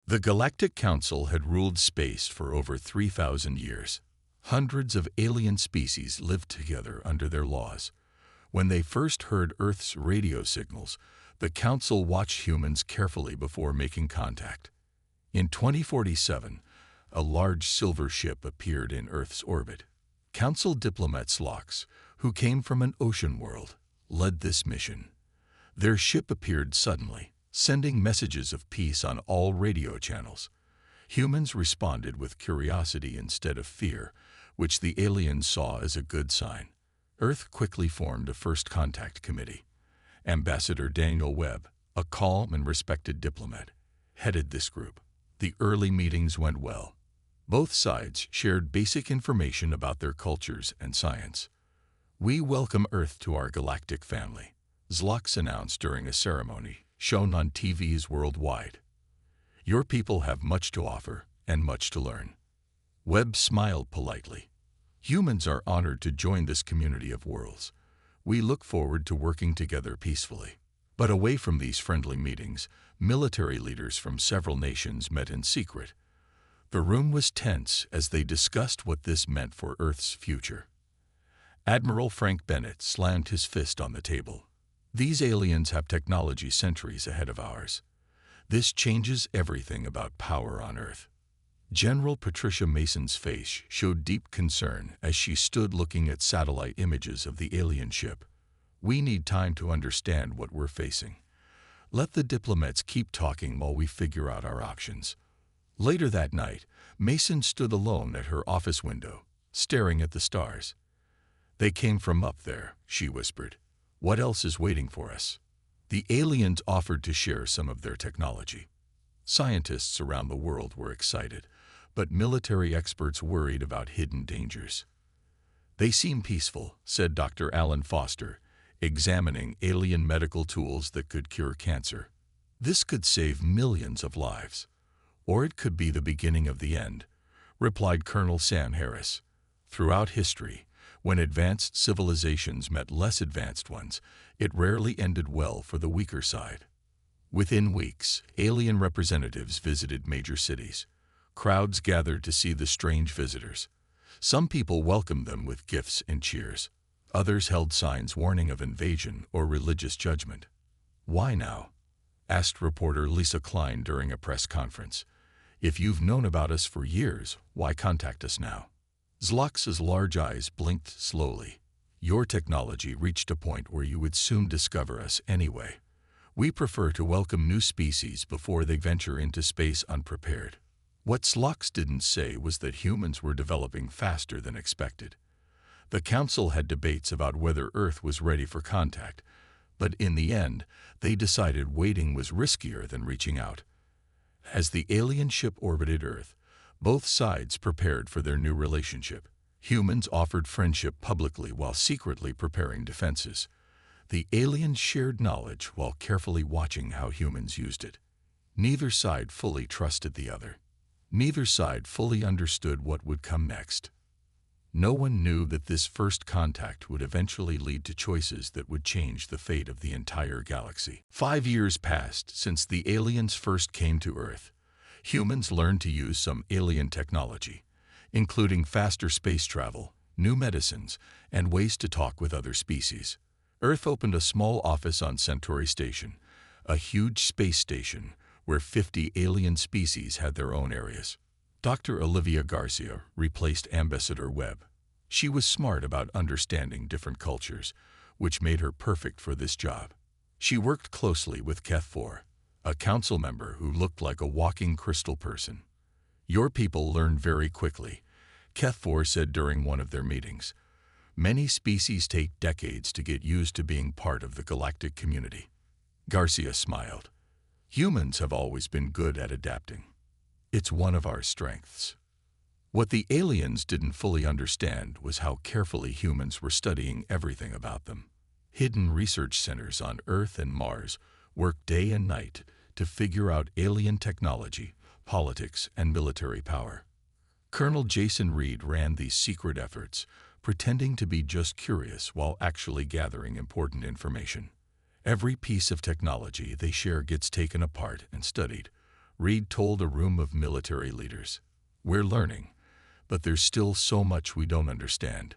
The Galactic Council had ruled space for over 3,000 years. Hundreds of alien species lived together under their laws. When they first heard Earth's radio signals, the Council watched humans carefully before making contact. In 2047, a large silver ship appeared in Earth's orbit. Council diplomat Slox, who came from an ocean world, led this mission. Their ship appeared suddenly, sending messages of peace on all radio channels. Humans responded with curiosity instead of fear, which the aliens saw as a good sign. Earth quickly formed a first contact committee. Ambassador Daniel Webb, a calm and respected diplomat, headed this group. The early meetings went well. Both sides shared basic information about their cultures and science. "We welcome Earth to our galactic family," Slox announced during a ceremony shown on TVs worldwide. "Your people have much to offer and much to learn." Webb smiled politely. "Humans are honored to join this community of worlds. We look forward to working together peacefully." But away from these friendly meetings, military leaders from several nations met in secret. The room was tense as they discussed what this meant for Earth's future. Admiral Frank Bennett slammed his fist on the table. "These aliens have technology centuries ahead of ours. This changes everything about power on Earth." General Patricia Mason's face showed deep concern as she stood looking at satellite images of the alien ship. "We need time to understand what we're facing. Let the diplomats keep talking while we figure out our options." Later that night, Mason stood alone at her office window, staring at the stars. "They came from up there," she whispered. "What else is waiting for us?" The aliens offered to share some of their technology. Scientists around the world were excited, but military experts worried about hidden dangers. "They seem peaceful," said Dr. Alan Foster, examining alien medical tools that could cure cancer. "This could save millions of lives. Or it could be the beginning of the end," replied Colonel Sam Harris. "Throughout history, when advanced civilizations met less advanced ones, it rarely ended well for the weaker side." Within weeks, alien representatives visited major cities. Crowds gathered to see the strange visitors. Some people welcomed them with gifts and cheers. Others held signs warning of invasion or religious judgment. "Why now?" asked reporter Lisa Klein during a press conference. "If you've known about us for years, why contact us now?" Slox's large eyes blinked slowly. "Your technology reached a point where you would soon discover us anyway. We prefer to welcome new species before they venture into space unprepared." What Slox didn't say was that humans were developing faster than expected. The Council had debates about whether Earth was ready for contact, but in the end, they decided waiting was riskier than reaching out. As the alien ship orbited Earth, both sides prepared for their new relationship. Humans offered friendship publicly while secretly preparing defenses. The aliens shared knowledge while carefully watching how humans used it. Neither side fully trusted the other. Neither side fully understood what would come next. No one knew that this first contact would eventually lead to choices that would change the fate of the entire galaxy. 5 years passed since the aliens first came to Earth. Humans learned to use some alien technology, including faster space travel, new medicines, and ways to talk with other species. Earth opened a small office on Centauri Station, a huge space station where 50 alien species had their own areas. Dr. Olivia Garcia replaced Ambassador Webb. She was smart about understanding different cultures, which made her perfect for this job. She worked closely with HFY, a council member who looked like a walking crystal person. "Your people learn very quickly," HFY said during one of their meetings. "Many species take decades to get used to being part of the galactic community." Garcia smiled. "Humans have always been good at adapting. It's one of our strengths." What the aliens didn't fully understand was how carefully humans were studying everything about them. Hidden research centers on Earth and Mars worked day and night to figure out alien technology, politics, and military power. Colonel Jason Reed ran these secret efforts, pretending to be just curious while actually gathering important information. Every piece of technology they share gets taken apart and studied, Reed told a room of military leaders. "We're learning, but there's still so much we don't understand."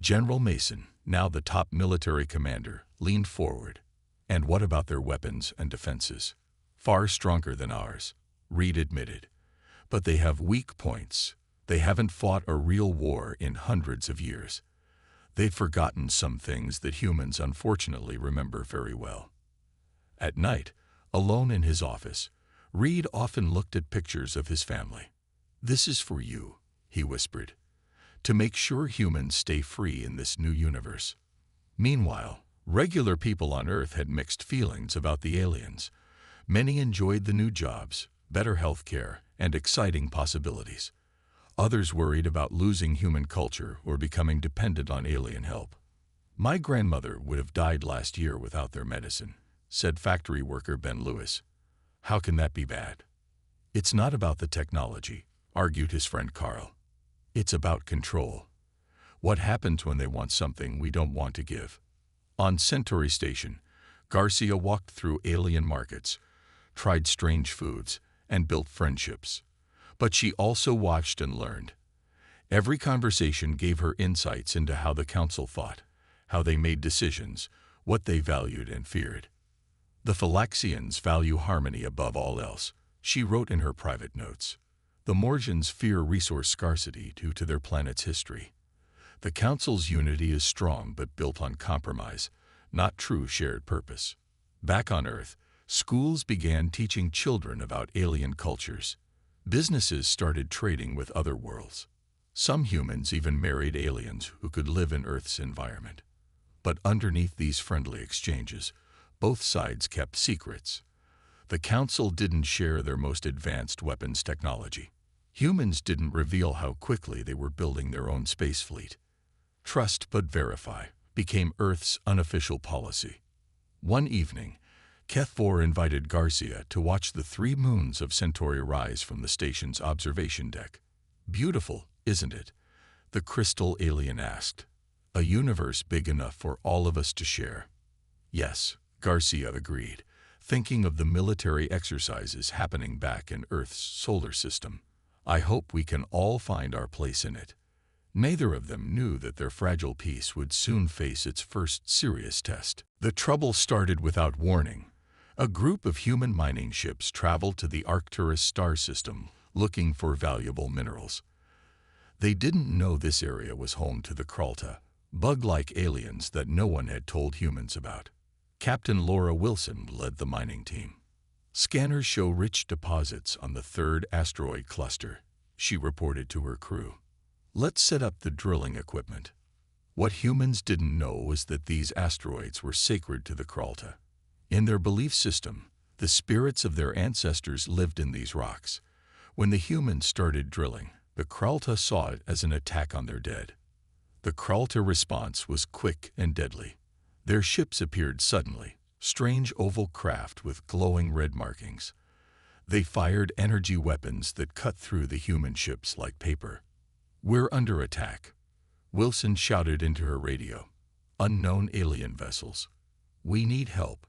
General Mason, now the top military commander, leaned forward. "And what about their weapons and defenses?" "Far stronger than ours," Reed admitted. "But they have weak points. They haven't fought a real war in hundreds of years. They've forgotten some things that humans unfortunately remember very well." At night, alone in his office, Reed often looked at pictures of his family. "This is for you," he whispered, "to make sure humans stay free in this new universe." Meanwhile, regular people on Earth had mixed feelings about the aliens. Many enjoyed the new jobs, better health care, and exciting possibilities. Others worried about losing human culture or becoming dependent on alien help. "My grandmother would have died last year without their medicine," said factory worker Ben Lewis. "How can that be bad?" "It's not about the technology," argued his friend Carl. "It's about control. What happens when they want something we don't want to give?" On Centauri Station, Garcia walked through alien markets, tried strange foods, and built friendships. But she also watched and learned. Every conversation gave her insights into how the council thought, how they made decisions, what they valued and feared. "The Phylaxians value harmony above all else," she wrote in her private notes. "The Morgians fear resource scarcity due to their planet's history. The Council's unity is strong but built on compromise, not true shared purpose." Back on Earth, schools began teaching children about alien cultures. Businesses started trading with other worlds. Some humans even married aliens who could live in Earth's environment. But underneath these friendly exchanges, both sides kept secrets. The Council didn't share their most advanced weapons technology. Humans didn't reveal how quickly they were building their own space fleet. "Trust but verify" became Earth's unofficial policy. One evening, Kethvor invited Garcia to watch the 3 moons of Centauri rise from the station's observation deck. "Beautiful, isn't it?" the crystal alien asked. "A universe big enough for all of us to share." "Yes," Garcia agreed, thinking of the military exercises happening back in Earth's solar system. "I hope we can all find our place in it." Neither of them knew that their fragile peace would soon face its first serious test. The trouble started without warning. A group of human mining ships traveled to the Arcturus star system looking for valuable minerals. They didn't know this area was home to the Kralta, bug-like aliens that no one had told humans about. Captain Laura Wilson led the mining team. "Scanners show rich deposits on the 3rd asteroid cluster," she reported to her crew. "Let's set up the drilling equipment." What humans didn't know was that these asteroids were sacred to the Kralta. In their belief system, the spirits of their ancestors lived in these rocks. When the humans started drilling, the Kralta saw it as an attack on their dead. The Kralta response was quick and deadly. Their ships appeared suddenly, strange oval craft with glowing red markings. They fired energy weapons that cut through the human ships like paper. "We're under attack," Wilson shouted into her radio. "Unknown alien vessels. We need help."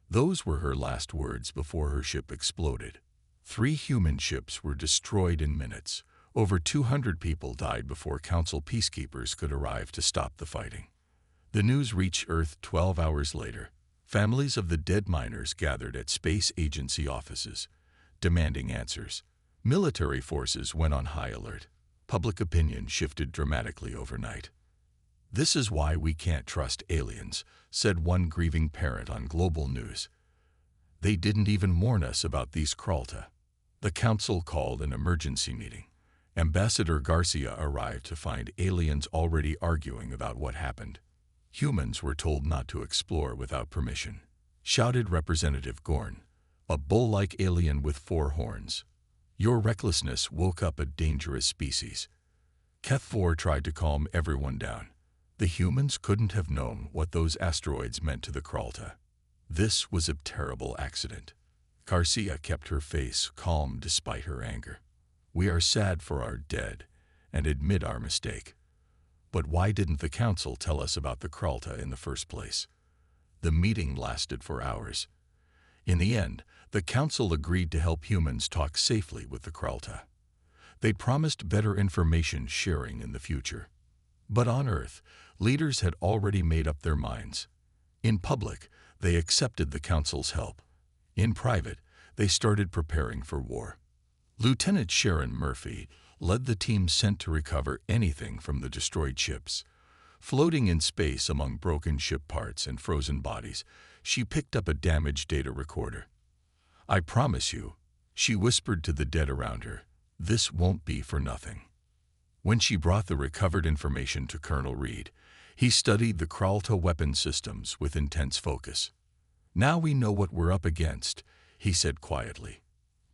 Those were her last words before her ship exploded. 3 human ships were destroyed in minutes. Over 200 people died before Council peacekeepers could arrive to stop the fighting. The news reached Earth 12 hours later. Families of the dead miners gathered at space agency offices, demanding answers. Military forces went on high alert. Public opinion shifted dramatically overnight. "This is why we can't trust aliens," said one grieving parent on Global News. "They didn't even warn us about these Kralta." The council called an emergency meeting. Ambassador Garcia arrived to find aliens already arguing about what happened. "Humans were told not to explore without permission," shouted Representative Gorn, a bull-like alien with 4 horns. "Your recklessness woke up a dangerous species." Kethvor tried to calm everyone down. The humans couldn't have known what those asteroids meant to the Kralta. This was a terrible accident. Garcia kept her face calm despite her anger. "We are sad for our dead and admit our mistake. But why didn't the council tell us about the Kralta in the first place?" The meeting lasted for hours. In the end, the Council agreed to help humans talk safely with the Kralta. They promised better information sharing in the future. But on Earth, leaders had already made up their minds. In public, they accepted the Council's help. In private, they started preparing for war. Lieutenant Sharon Murphy led the team sent to recover anything from the destroyed ships. Floating in space among broken ship parts and frozen bodies, she picked up a damaged data recorder. "I promise you," she whispered to the dead around her, "this won't be for nothing." When she brought the recovered information to Colonel Reed, he studied the Kralta weapon systems with intense focus. "Now we know what we're up against," he said quietly.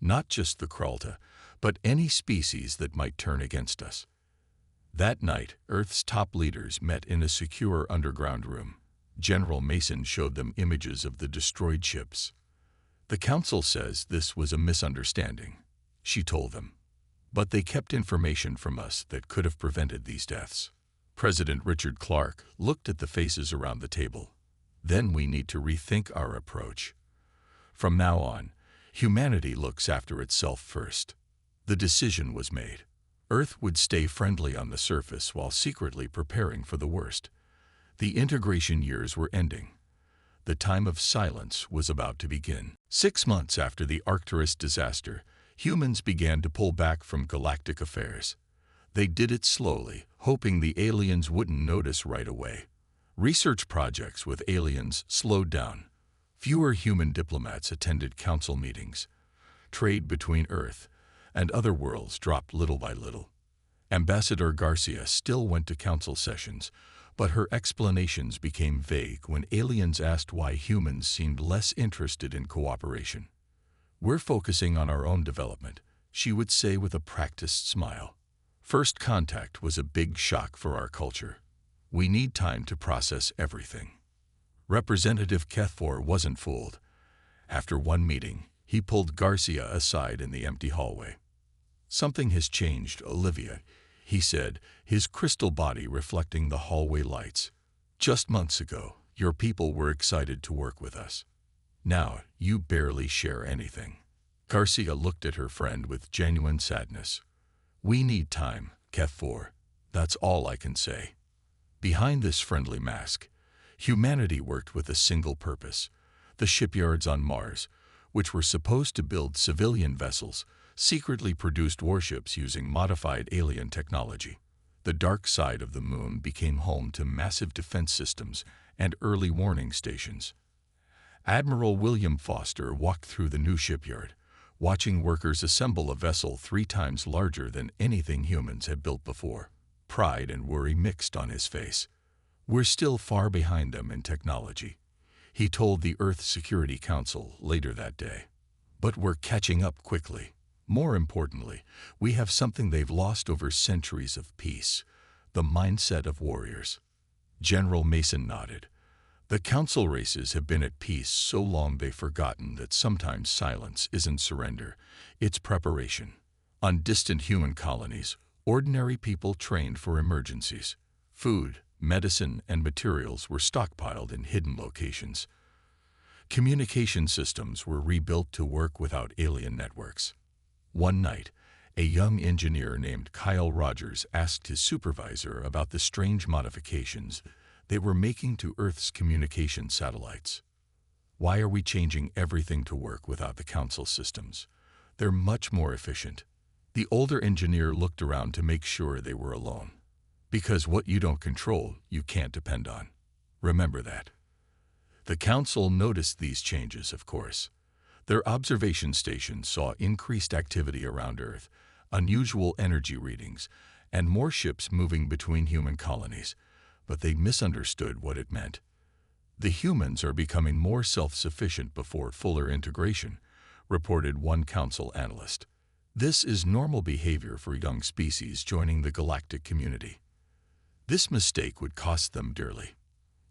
"Not just the Kralta, but any species that might turn against us." That night, Earth's top leaders met in a secure underground room. General Mason showed them images of the destroyed ships. "The Council says this was a misunderstanding," she told them. "But they kept information from us that could have prevented these deaths." President Richard Clark looked at the faces around the table. "Then we need to rethink our approach. From now on, humanity looks after itself first." The decision was made. Earth would stay friendly on the surface while secretly preparing for the worst. The integration years were ending. The time of silence was about to begin. 6 months after the Arcturus disaster, humans began to pull back from galactic affairs. They did it slowly, hoping the aliens wouldn't notice right away. Research projects with aliens slowed down. Fewer human diplomats attended council meetings. Trade between Earth and other worlds dropped little by little. Ambassador Garcia still went to council sessions, but her explanations became vague when aliens asked why humans seemed less interested in cooperation. "We're focusing on our own development," she would say with a practiced smile. "First contact was a big shock for our culture. We need time to process everything." Representative Kethfor wasn't fooled. After one meeting, he pulled Garcia aside in the empty hallway. "Something has changed, Olivia," he said, his crystal body reflecting the hallway lights. "Just months ago, your people were excited to work with us. Now, you barely share anything." Garcia looked at her friend with genuine sadness. "We need time, Kethfor. That's all I can say." Behind this friendly mask, humanity worked with a single purpose. The shipyards on Mars, which were supposed to build civilian vessels, secretly produced warships using modified alien technology. The dark side of the moon became home to massive defense systems and early warning stations. Admiral William Foster walked through the new shipyard, watching workers assemble a vessel 3 times larger than anything humans had built before. Pride and worry mixed on his face. "We're still far behind them in technology," he told the Earth Security Council later that day. "But we're catching up quickly. More importantly, we have something they've lost over centuries of peace: the mindset of warriors." General Mason nodded. "The council races have been at peace so long they've forgotten that sometimes silence isn't surrender, it's preparation." On distant human colonies, ordinary people trained for emergencies. Food, medicine, and materials were stockpiled in hidden locations. Communication systems were rebuilt to work without alien networks. One night, a young engineer named Kyle Rogers asked his supervisor about the strange modifications they were making to Earth's communication satellites. "Why are we changing everything to work without the council systems? They're much more efficient." The older engineer looked around to make sure they were alone. "Because what you don't control, you can't depend on. Remember that." The council noticed these changes, of course. Their observation stations saw increased activity around Earth, unusual energy readings, and more ships moving between human colonies, but they misunderstood what it meant. "The humans are becoming more self-sufficient before fuller integration," reported one council analyst. "This is normal behavior for young species joining the galactic community." This mistake would cost them dearly.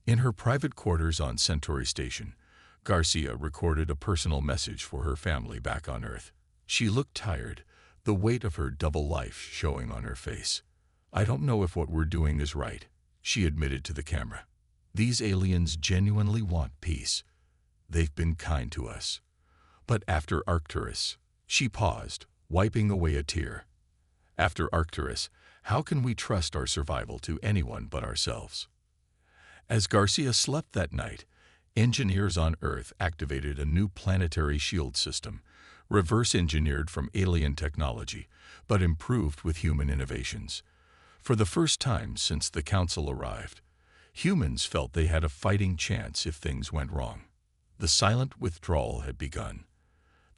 In her private quarters on Centauri Station, Garcia recorded a personal message for her family back on Earth. She looked tired, the weight of her double life showing on her face. "I don't know if what we're doing is right," she admitted to the camera. "These aliens genuinely want peace. They've been kind to us. But after Arcturus, she paused, wiping away a tear. After Arcturus, how can we trust our survival to anyone but ourselves? As Garcia slept that night, engineers on Earth activated a new planetary shield system, reverse-engineered from alien technology, but improved with human innovations. For the first time since the Council arrived, humans felt they had a fighting chance if things went wrong. The silent withdrawal had begun.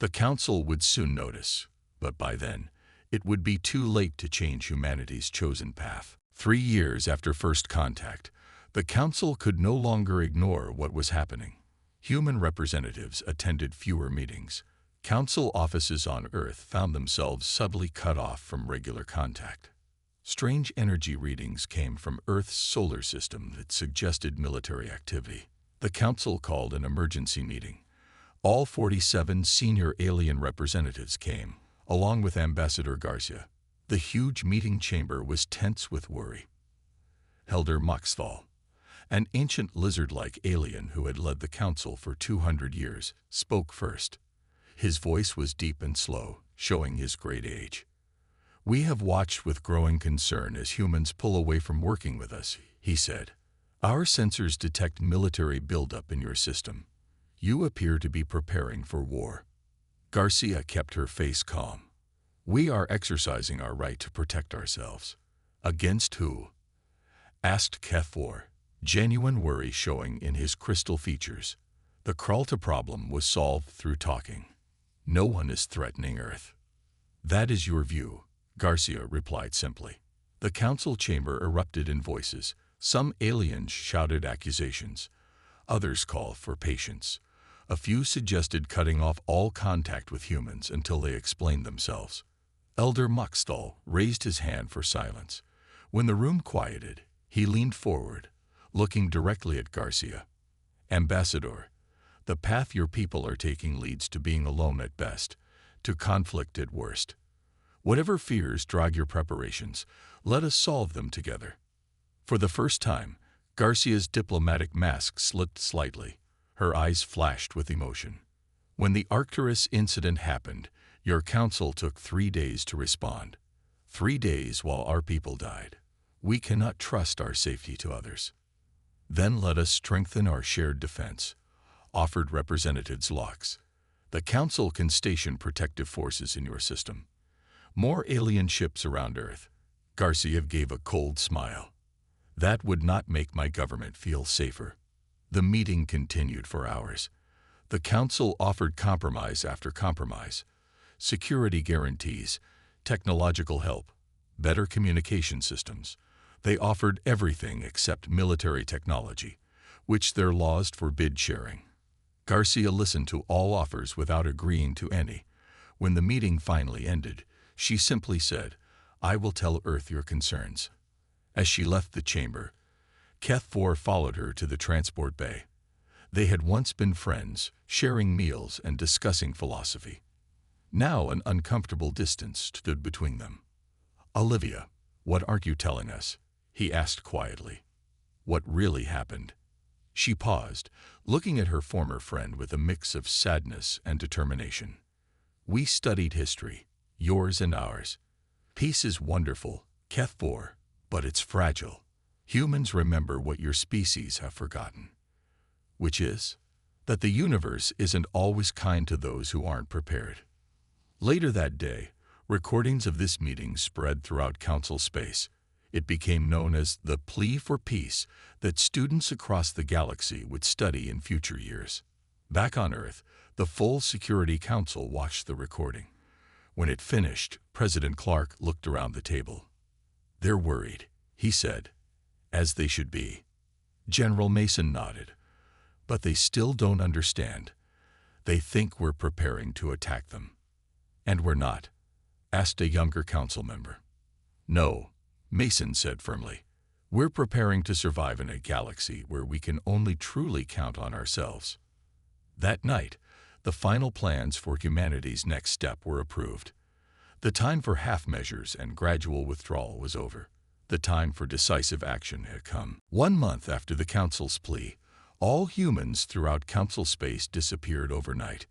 The Council would soon notice, but by then, it would be too late to change humanity's chosen path. 3 years after first contact, the Council could no longer ignore what was happening. Human representatives attended fewer meetings. Council offices on Earth found themselves subtly cut off from regular contact. Strange energy readings came from Earth's solar system that suggested military activity. The Council called an emergency meeting. All 47 senior alien representatives came, along with Ambassador Garcia. The huge meeting chamber was tense with worry. Elder Moxthal, an ancient lizard-like alien who had led the Council for 200 years, spoke first. His voice was deep and slow, showing his great age. "We have watched with growing concern as humans pull away from working with us," he said. "Our sensors detect military buildup in your system. You appear to be preparing for war." Garcia kept her face calm. "We are exercising our right to protect ourselves." "Against who?" asked Kethfor, genuine worry showing in his crystal features. The Kralta problem was solved through talking. "No one is threatening Earth." "That is your view," Garcia replied simply. The Council chamber erupted in voices. Some aliens shouted accusations. Others called for patience. A few suggested cutting off all contact with humans until they explained themselves. Elder Moxthal raised his hand for silence. When the room quieted, he leaned forward, looking directly at Garcia. "Ambassador, the path your people are taking leads to being alone at best, to conflict at worst. Whatever fears drag your preparations, let us solve them together." For the first time, Garcia's diplomatic mask slipped slightly. Her eyes flashed with emotion. "When the Arcturus incident happened, your council took 3 days to respond. 3 days while our people died. We cannot trust our safety to others. Then let us strengthen our shared defense," offered Representatives Locks. "The council can station protective forces in your system. More alien ships around Earth." Garcia gave a cold smile. "That would not make my government feel safer." The meeting continued for hours. The Council offered compromise after compromise. Security guarantees, technological help, better communication systems. They offered everything except military technology, which their laws forbid sharing. Garcia listened to all offers without agreeing to any. When the meeting finally ended, she simply said, "I will tell Earth your concerns." As she left the chamber, Kethfor followed her to the transport bay. They had once been friends, sharing meals and discussing philosophy. Now an uncomfortable distance stood between them. "Olivia, what aren't you telling us?" he asked quietly. "What really happened?" She paused, looking at her former friend with a mix of sadness and determination. "We studied history, yours and ours. Peace is wonderful, Kethfor, but it's fragile. Humans remember what your species have forgotten. Which is that the universe isn't always kind to those who aren't prepared." Later that day, recordings of this meeting spread throughout Council space. It became known as the plea for peace that students across the galaxy would study in future years. Back on Earth, the full Security Council watched the recording. When it finished, President Clark looked around the table. "They're worried," he said, "as they should be." General Mason nodded. "But they still don't understand. They think we're preparing to attack them." "And we're not?" asked a younger council member. "No," Mason said firmly. "We're preparing to survive in a galaxy where we can only truly count on ourselves." That night, the final plans for humanity's next step were approved. The time for half measures and gradual withdrawal was over. The time for decisive action had come. 1 month after the Council's plea, all humans throughout Council space disappeared overnight.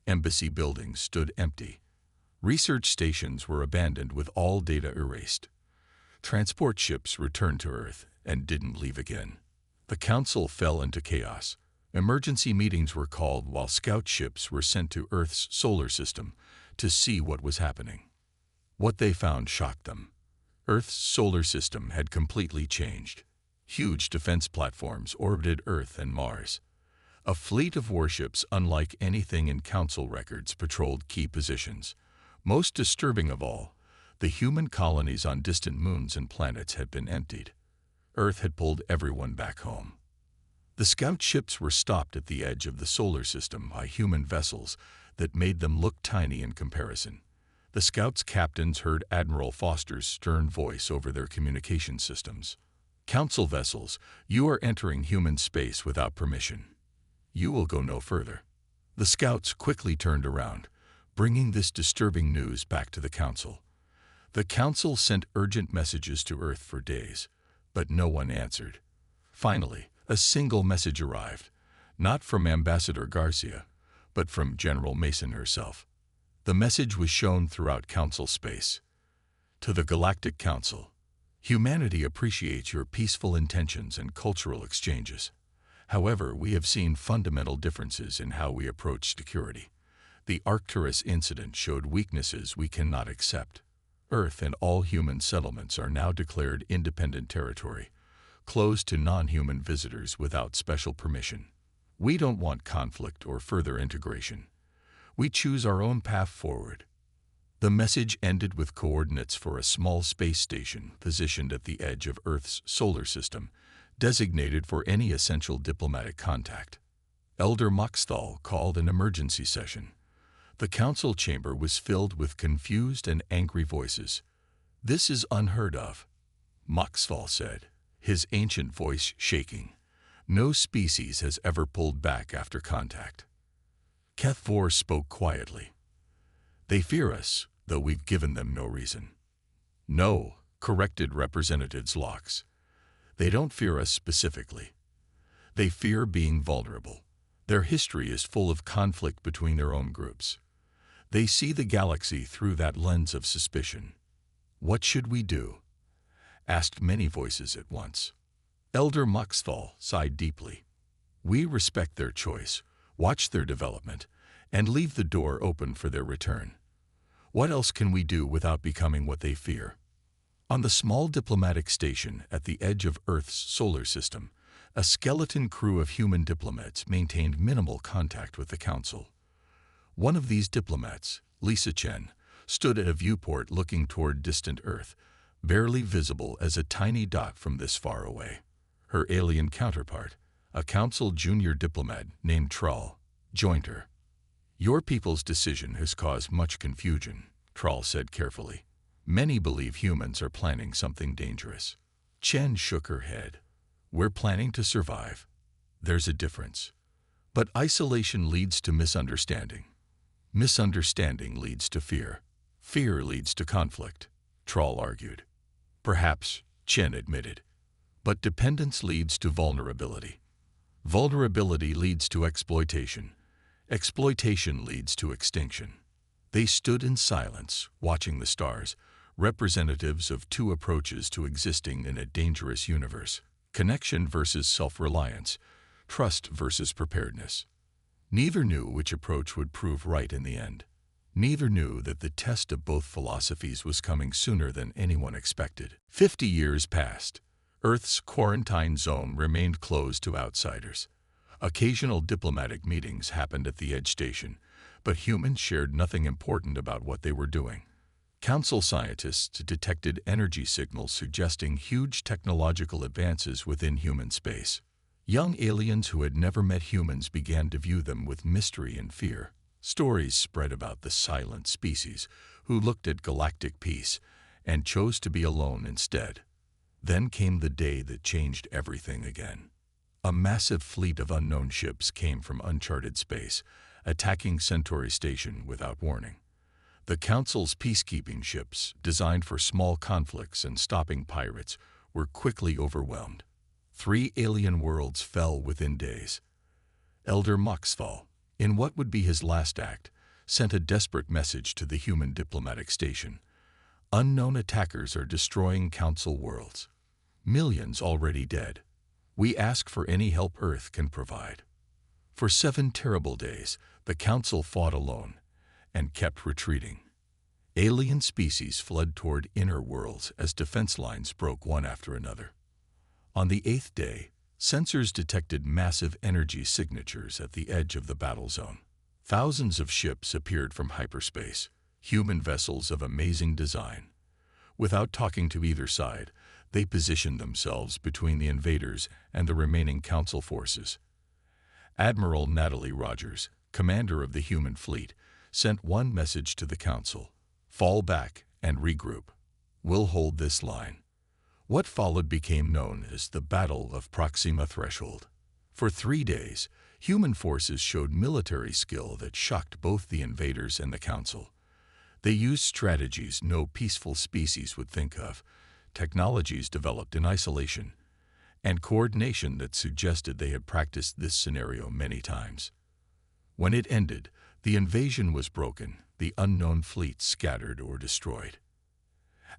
Embassy buildings stood empty. Research stations were abandoned with all data erased. Transport ships returned to Earth and didn't leave again. The Council fell into chaos. Emergency meetings were called while scout ships were sent to Earth's solar system to see what was happening. What they found shocked them. Earth's solar system had completely changed. Huge defense platforms orbited Earth and Mars. A fleet of warships unlike anything in Council records patrolled key positions. Most disturbing of all, the human colonies on distant moons and planets had been emptied. Earth had pulled everyone back home. The scout ships were stopped at the edge of the solar system by human vessels that made them look tiny in comparison. The scouts' captains heard Admiral Foster's stern voice over their communication systems. "Council vessels, you are entering human space without permission. You will go no further." The scouts quickly turned around, bringing this disturbing news back to the Council. The Council sent urgent messages to Earth for days, but no one answered. Finally, a single message arrived, not from Ambassador Garcia, but from General Mason herself. The message was shown throughout Council space. To the Galactic Council, humanity appreciates your peaceful intentions and cultural exchanges. However, we have seen fundamental differences in how we approach security. The Arcturus incident showed weaknesses we cannot accept. Earth and all human settlements are now declared independent territory, closed to non-human visitors without special permission. We don't want conflict or further integration. We choose our own path forward. The message ended with coordinates for a small space station positioned at the edge of Earth's solar system, designated for any essential diplomatic contact. Elder Moxthal called an emergency session. The council chamber was filled with confused and angry voices. "This is unheard of," Moxthal said, his ancient voice shaking. "No species has ever pulled back after contact." Kethvor spoke quietly. "They fear us, though we've given them no reason." "No," corrected Representatives Lox. "They don't fear us specifically. They fear being vulnerable. Their history is full of conflict between their own groups. They see the galaxy through that lens of suspicion." "What should we do?" asked many voices at once. Elder Moxthal sighed deeply. "We respect their choice, watch their development, and leave the door open for their return. What else can we do without becoming what they fear?" On the small diplomatic station at the edge of Earth's solar system, a skeleton crew of human diplomats maintained minimal contact with the Council. One of these diplomats, Lisa Chen, stood at a viewport looking toward distant Earth, barely visible as a tiny dot from this far away. Her alien counterpart, a Council junior diplomat named Trull, joined her. "Your people's decision has caused much confusion," Trull said carefully. "Many believe humans are planning something dangerous." Chen shook her head. "We're planning to survive. There's a difference. But isolation leads to misunderstanding. Misunderstanding leads to fear. Fear leads to conflict," Trull argued. "Perhaps," Chen admitted. "But dependence leads to vulnerability. Vulnerability leads to exploitation. Exploitation leads to extinction." They stood in silence, watching the stars, representatives of two approaches to existing in a dangerous universe: connection versus self-reliance, trust versus preparedness. Neither knew which approach would prove right in the end. Neither knew that the test of both philosophies was coming sooner than anyone expected. 50 years passed. Earth's quarantine zone remained closed to outsiders. Occasional diplomatic meetings happened at the edge station, but humans shared nothing important about what they were doing. Council scientists detected energy signals suggesting huge technological advances within human space. Young aliens who had never met humans began to view them with mystery and fear. Stories spread about the silent species who looked at galactic peace and chose to be alone instead. Then came the day that changed everything again. A massive fleet of unknown ships came from uncharted space, attacking Centauri Station without warning. The Council's peacekeeping ships, designed for small conflicts and stopping pirates, were quickly overwhelmed. 3 alien worlds fell within days. Elder Moxthal, in what would be his last act, sent a desperate message to the human diplomatic station. Unknown attackers are destroying Council worlds. Millions already dead. We ask for any help Earth can provide. For 7 terrible days, the Council fought alone and kept retreating. Alien species fled toward inner worlds as defense lines broke one after another. On the 8th day, sensors detected massive energy signatures at the edge of the battle zone. Thousands of ships appeared from hyperspace, human vessels of amazing design. Without talking to either side, they positioned themselves between the invaders and the remaining Council forces. Admiral Natalie Rogers, commander of the human fleet, sent one message to the Council: fall back and regroup. We'll hold this line. What followed became known as the Battle of Proxima Threshold. For 3 days, human forces showed military skill that shocked both the invaders and the Council. They used strategies no peaceful species would think of, technologies developed in isolation, and coordination that suggested they had practiced this scenario many times. When it ended, the invasion was broken, the unknown fleet scattered or destroyed.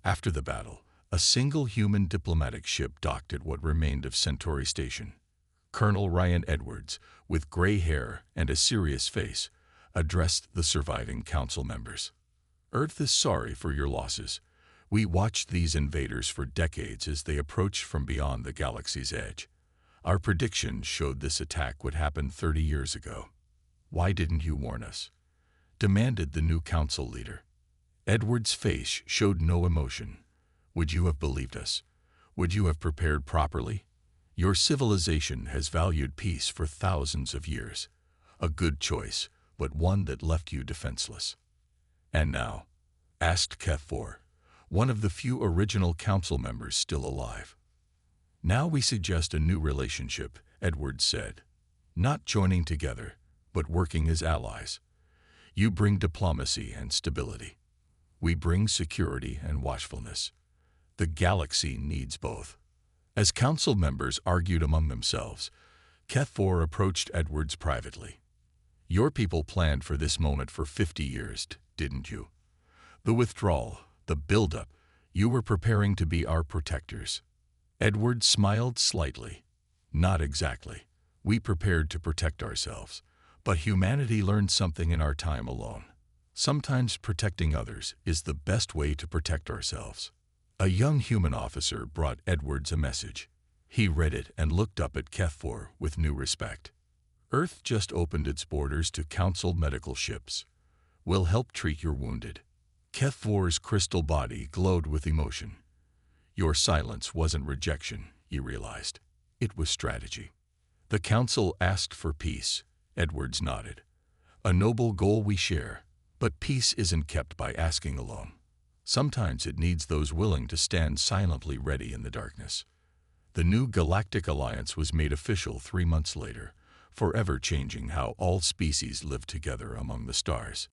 After the battle, a single human diplomatic ship docked at what remained of Centauri Station. Colonel Ryan Edwards, with gray hair and a serious face, addressed the surviving Council members. Earth is sorry for your losses. We watched these invaders for decades as they approached from beyond the galaxy's edge. Our predictions showed this attack would happen 30 years ago. Why didn't you warn us? Demanded the new Council leader. Edward's face showed no emotion. Would you have believed us? Would you have prepared properly? Your civilization has valued peace for thousands of years. A good choice, but one that left you defenseless. And now? Asked Keth-4, one of the few original Council members still alive. Now we suggest a new relationship, Edwards said. Not joining together, but working as allies. You bring diplomacy and stability. We bring security and watchfulness. The galaxy needs both. As Council members argued among themselves, Keth-4 approached Edwards privately. Your people planned for this moment for 50 years, didn't you? The withdrawal, the build-up, you were preparing to be our protectors. Edwards smiled slightly. Not exactly. We prepared to protect ourselves, but humanity learned something in our time alone. Sometimes protecting others is the best way to protect ourselves. A young human officer brought Edwards a message. He read it and looked up at Keth-4 with new respect. Earth just opened its borders to Council medical ships. We'll help treat your wounded. Keth-4's crystal body glowed with emotion. Your silence wasn't rejection, he realized. It was strategy. The Council asked for peace. Edwards nodded. A noble goal we share, but peace isn't kept by asking alone. Sometimes it needs those willing to stand silently ready in the darkness. The new Galactic Alliance was made official 3 months later, forever changing how all species live together among the stars.